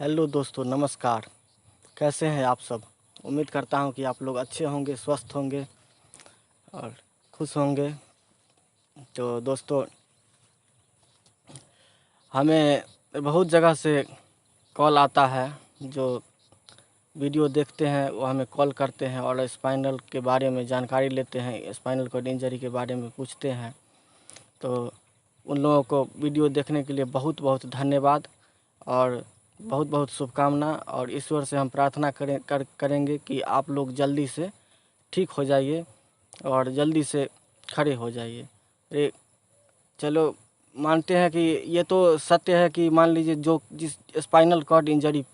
Hello दोस्तों, नमस्कार। कैसे हैं आप सब? उम्मीद करता हूं कि आप लोग अच्छे होंगे, स्वस्थ होंगे और खुश होंगे। तो दोस्तों, हमें बहुत जगह से कॉल आता है। जो वीडियो देखते हैं वो हमें कॉल करते हैं और स्पाइनल के बारे में जानकारी लेते हैं, स्पाइनल कॉर्ड इंजरी के बारे में पूछते हैं। तो उन लोगों को वीडियो देखने के लिए बहुत बहुत धन्यवाद और बहुत बहुत शुभकामना। और ईश्वर से हम प्रार्थना करेंगे कि आप लोग जल्दी से ठीक हो जाइए और जल्दी से खड़े हो जाइए। चलो, मानते हैं कि ये तो सत्य है कि मान लीजिए जिस स्पाइनल कॉर्ड इंजरी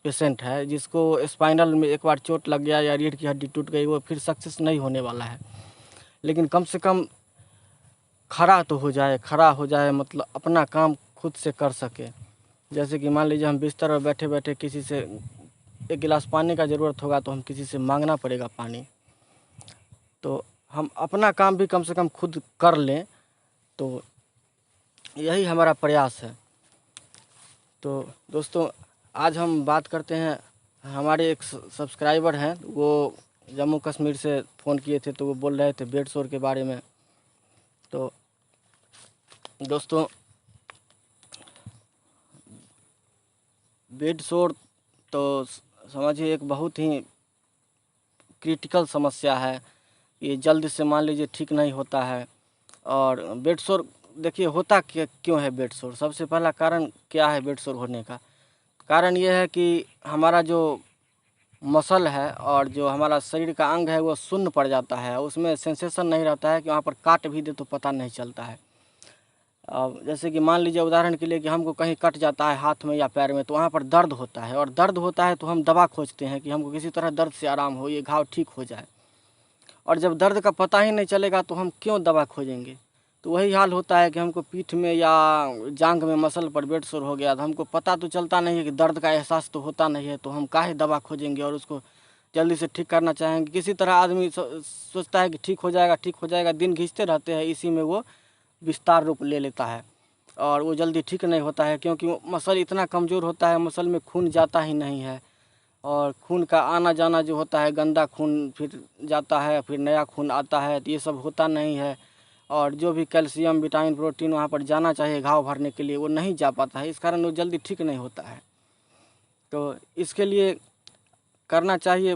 पेशेंट है, जिसको स्पाइनल में एक बार चोट लग गया या रीढ़ की हड्डी टूट गई, वो फिर सक्सेस नहीं होने वाला है। लेकिन कम से कम खड़ा तो हो जाए, खड़ा हो जाए मतलब अपना काम खुद से कर सके। जैसे कि मान लीजिए हम बिस्तर पर बैठे बैठे किसी से एक गिलास पानी का ज़रूरत होगा तो हम किसी से मांगना पड़ेगा पानी। तो हम अपना काम भी कम से कम खुद कर लें, तो यही हमारा प्रयास है। तो दोस्तों, आज हम बात करते हैं। हमारे एक सब्सक्राइबर हैं, वो जम्मू कश्मीर से फ़ोन किए थे, तो वो बोल रहे थे बेड शोर के बारे में। तो दोस्तों, बेड शोर तो समझिए एक बहुत ही क्रिटिकल समस्या है। ये जल्द से मान लीजिए ठीक नहीं होता है। और बेड शोर देखिए होता क्यों है बेड शोर? सबसे पहला कारण क्या है बेड शोर होने का? कारण ये है कि हमारा जो मसल है और जो हमारा शरीर का अंग है वो शून्य पड़ जाता है, उसमें सेंसेशन नहीं रहता है कि वहाँ पर काट भी दे तो पता नहीं चलता है। अब जैसे कि मान लीजिए उदाहरण के लिए कि हमको कहीं कट जाता है हाथ में या पैर में, तो वहाँ पर दर्द होता है, और दर्द होता है तो हम दवा खोजते हैं कि हमको किसी तरह दर्द से आराम हो, ये घाव ठीक हो जाए। और जब दर्द का पता ही नहीं चलेगा तो हम क्यों दवा खोजेंगे? तो वही हाल होता है कि हमको पीठ में या जांघ में मसल पर बेड शोर हो गया, तो हमको पता तो चलता नहीं है कि दर्द का एहसास तो होता नहीं है, तो हम काहे दवा खोजेंगे और उसको जल्दी से ठीक करना चाहेंगे। किसी तरह आदमी सोचता है कि ठीक हो जाएगा, ठीक हो जाएगा, दिन खींचते रहते हैं, इसी में वो विस्तार रूप ले लेता है और वो जल्दी ठीक नहीं होता है, क्योंकि वो मसल इतना कमज़ोर होता है, मसल में खून जाता ही नहीं है। और खून का आना जाना जो होता है, गंदा खून फिर जाता है, फिर नया खून आता है, तो ये सब होता नहीं है। और जो भी कैल्शियम, विटामिन, प्रोटीन वहाँ पर जाना चाहिए घाव भरने के लिए, वो नहीं जा पाता है, इस कारण वो जल्दी ठीक नहीं होता है। तो इसके लिए करना चाहिए,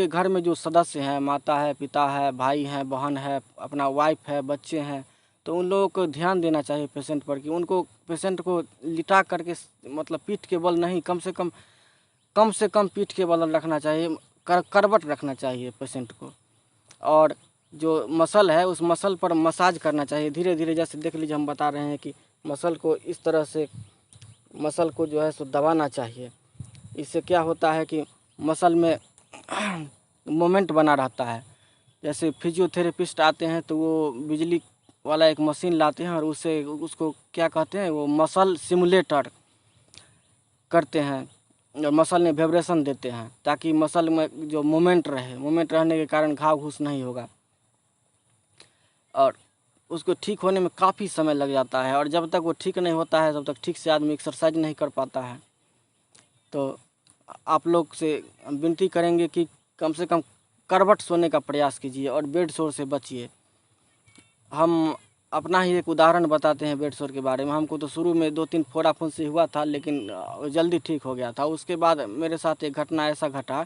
घर में जो सदस्य हैं, माता है, पिता है, भाई हैं, बहन है, अपना वाइफ है, बच्चे हैं, तो उन लोगों को ध्यान देना चाहिए पेशेंट पर कि उनको पेशेंट को लिटा करके मतलब पीठ के बल नहीं, कम से कम पीठ के बल रखना चाहिए, करवट रखना चाहिए पेशेंट को। और जो मसल है उस मसल पर मसाज करना चाहिए धीरे धीरे। जैसे देख लीजिए हम बता रहे हैं कि मसल को इस तरह से मसल को जो है सो दबाना चाहिए। इससे क्या होता है कि मसल में मोमेंट बना रहता है। जैसे फिजियोथेरेपिस्ट आते हैं तो वो बिजली वाला एक मशीन लाते हैं और उससे उसको क्या कहते हैं, वो मसल सिमुलेटर करते हैं और मसल में वाइब्रेशन देते हैं, ताकि मसल में जो मोमेंट रहे, मोमेंट रहने के कारण घाव घूस नहीं होगा। और उसको ठीक होने में काफ़ी समय लग जाता है, और जब तक वो ठीक नहीं होता है तब तक ठीक से आदमी एक्सरसाइज नहीं कर पाता है। तो आप लोग से विनती करेंगे कि कम से कम करवट सोने का प्रयास कीजिए और बेड शोर से बचिए। हम अपना ही एक उदाहरण बताते हैं बेड शोर के बारे में। हमको तो शुरू में 2-3 फोड़ा फुंसी हुआ था, लेकिन जल्दी ठीक हो गया था। उसके बाद मेरे साथ एक घटना ऐसा घटा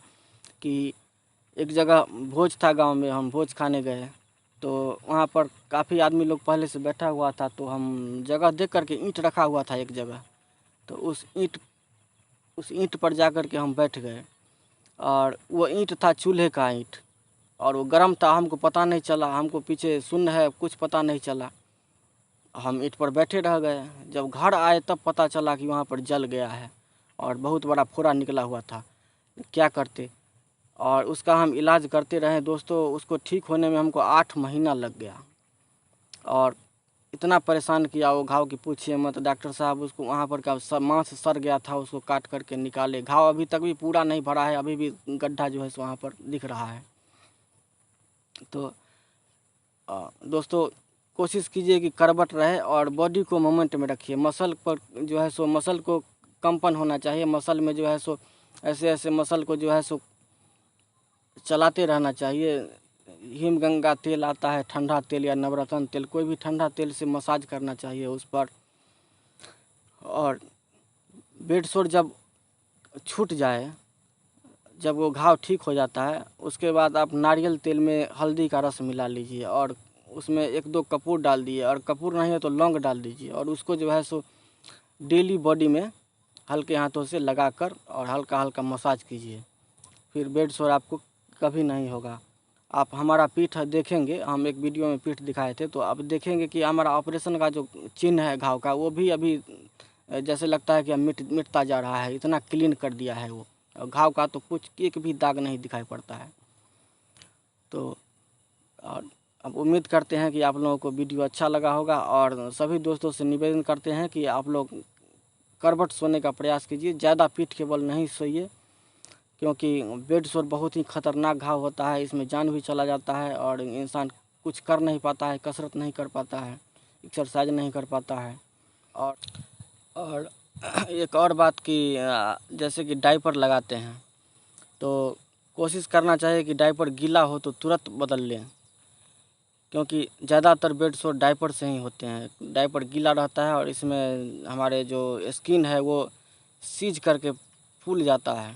कि एक जगह भोज था गांव में, हम भोज खाने गए, तो वहाँ पर काफ़ी आदमी लोग पहले से बैठा हुआ था, तो हम जगह देख करके ईंट रखा हुआ था एक जगह, तो उस ईंट पर जा कर के हम बैठ गए। और वो ईंट था चूल्हे का ईंट, और वो गर्म था, हमको पता नहीं चला, हमको पीछे शून्य है, कुछ पता नहीं चला, हम ईंट पर बैठे रह गए। जब घर आए तब पता चला कि वहाँ पर जल गया है और बहुत बड़ा फोड़ा निकला हुआ था। क्या करते? और उसका हम इलाज करते रहे दोस्तों, उसको ठीक होने में हमको 8 महीना लग गया और इतना परेशान किया वो घाव की पूछिए मत। डॉक्टर साहब उसको वहाँ पर का सब मांस सड़ गया था, उसको काट करके निकाले। घाव अभी तक भी पूरा नहीं भरा है, अभी भी गड्ढा जो है सो वहाँ पर दिख रहा है। तो दोस्तों, कोशिश कीजिए कि करवट रहे और बॉडी को मोमेंट में रखिए। मसल पर जो है सो मसल को कंपन होना चाहिए मसल में, जो है सो ऐसे ऐसे मसल को जो है सो चलाते रहना चाहिए। हिमगंगा तेल आता है, ठंडा तेल या नवरत्न तेल, कोई भी ठंडा तेल से मसाज करना चाहिए उस पर। और बेड सोर जब छूट जाए, जब वो घाव ठीक हो जाता है, उसके बाद आप नारियल तेल में हल्दी का रस मिला लीजिए और उसमें 1-2 कपूर डाल दिए, और कपूर नहीं है तो लौंग डाल दीजिए, और उसको जो है सो डेली बॉडी में हल्के हाथों से लगाकर और हल्का हल्का मसाज कीजिए। फिर बेड सोर आपको कभी नहीं होगा। आप हमारा पीठ देखेंगे, हम एक वीडियो में पीठ दिखाए थे, तो आप देखेंगे कि हमारा ऑपरेशन का जो चिन्ह है घाव का, वो भी अभी जैसे लगता है कि अब मिटता जा रहा है, इतना क्लीन कर दिया है वो। और घाव का तो कुछ एक भी दाग नहीं दिखाई पड़ता है। तो और अब उम्मीद करते हैं कि आप लोगों को वीडियो अच्छा लगा होगा, और सभी दोस्तों से निवेदन करते हैं कि आप लोग करवट सोने का प्रयास कीजिए, ज़्यादा पीठ के बल नहीं सोइए, क्योंकि बेड सोर बहुत ही खतरनाक घाव होता है। इसमें जान भी चला जाता है और इंसान कुछ कर नहीं पाता है, कसरत नहीं कर पाता है, एक्सरसाइज नहीं कर पाता है। और एक और बात कि जैसे कि डायपर लगाते हैं, तो कोशिश करना चाहिए कि डायपर गीला हो तो तुरंत बदल लें, क्योंकि ज़्यादातर बेड सोर डायपर से ही होते हैं। डायपर गीला रहता है और इसमें हमारे जो स्किन है वो सीज करके फूल जाता है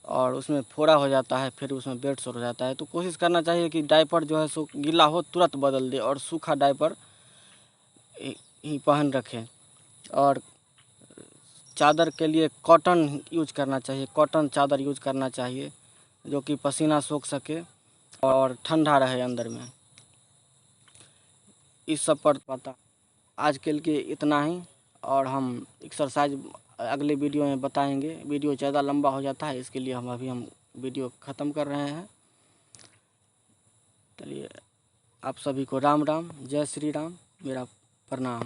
और उसमें फोड़ा हो जाता है, फिर उसमें बेड सोर हो जाता है। तो कोशिश करना चाहिए कि डायपर जो है सो गीला हो तुरंत बदल दे और सूखा डायपर ही पहन रखें। और चादर के लिए कॉटन यूज करना चाहिए, कॉटन चादर यूज करना चाहिए, जो कि पसीना सोख सके और ठंडा रहे अंदर में। इस सब पर पता आज के लिए इतना ही, और हम एक्सरसाइज अगले वीडियो में बताएंगे। वीडियो ज़्यादा लंबा हो जाता है, इसके लिए हम वीडियो ख़त्म कर रहे हैं। चलिए, आप सभी को राम राम, जय श्री राम, मेरा प्रणाम।